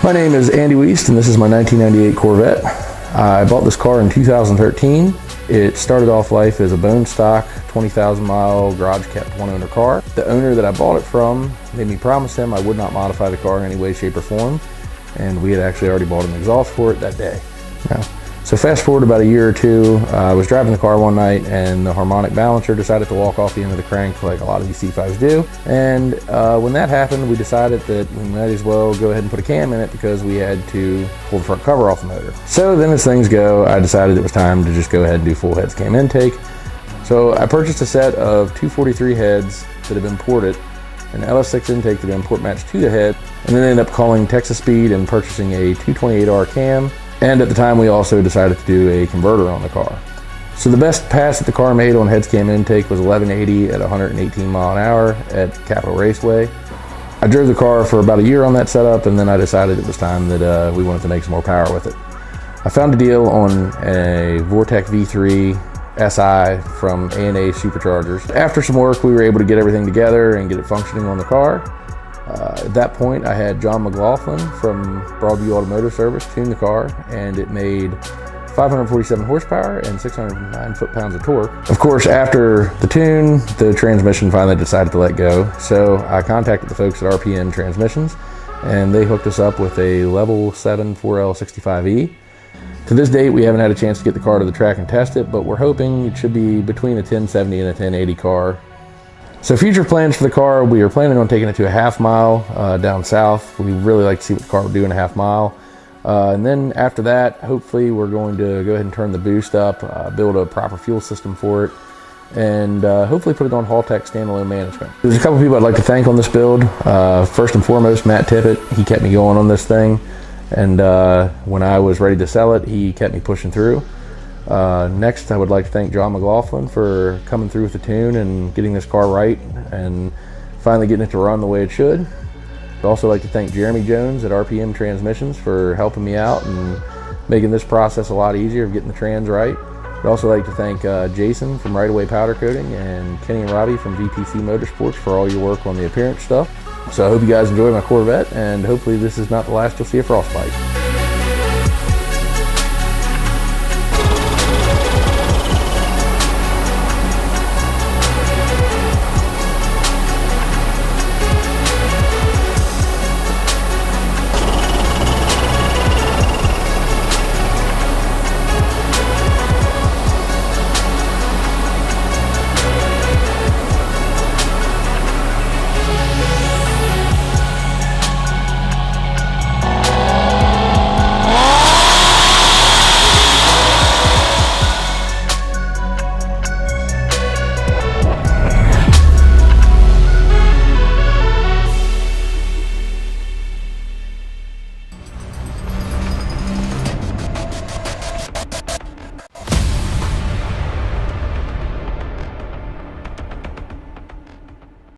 My name is Andy Weist and this is my 1998 Corvette. I bought this car in 2013. It started off life as a bone stock, 20,000 mile garage kept one owner car. The owner that I bought it from made me promise him I would not modify the car in any way, shape or form. And we had actually already bought an exhaust for it that day. So fast forward about a year or two, I was driving the car one night and the harmonic balancer decided to walk off the end of the crank like a lot of these C5s do. And when that happened, we decided that we might as well go ahead and put a cam in it because we had to pull the front cover off the motor. So then as things go, I decided it was time to just go ahead and do full heads cam intake. So I purchased a set of 243 heads that have been ported, an LS6 intake that had been port matched to the head, and then ended up calling Texas Speed and purchasing a 228R cam. And at the time, we also decided to do a converter on the car. So the best pass that the car made on heads cam intake was 1180 at 118 mile an hour at Capitol Raceway. I drove the car for about a year on that setup, and then I decided it was time that we wanted to make some more power with it. I found a deal on a Vortec V3 SI from A&A Superchargers. After some work, we were able to get everything together and get it functioning on the car. At that point, I had John McLaughlin from Broadview Automotive Service tune the car, and it made 547 horsepower and 609 foot-pounds of torque. Of course, after the tune, the transmission finally decided to let go, so I contacted the folks at RPM Transmissions, and they hooked us up with a Level 7 4L65E. To this date, we haven't had a chance to get the car to the track and test it, but we're hoping it should be between a 1070 and a 1080 car. So future plans for the car, we are planning on taking it to a half mile down south. We really like to see what the car will do in a half mile. And then after that, hopefully we're going to go ahead and turn the boost up, build a proper fuel system for it, and hopefully put it on Haltech standalone management. There's a couple people I'd like to thank on this build. First and foremost, Matt Tippett. He kept me going on this thing. And when I was ready to sell it, he kept me pushing through. Next, I would like to thank John McLaughlin for coming through with the tune and getting this car right and finally getting it to run the way it should. I'd also like to thank Jeremy Jones at RPM Transmissions for helping me out and making this process a lot easier of getting the trans right. I'd also like to thank Jason from Right Away Powder Coating and Kenny and Robbie from VTC Motorsports for all your work on the appearance stuff. So I hope you guys enjoy my Corvette, and hopefully this is not the last you'll see of Frostbite.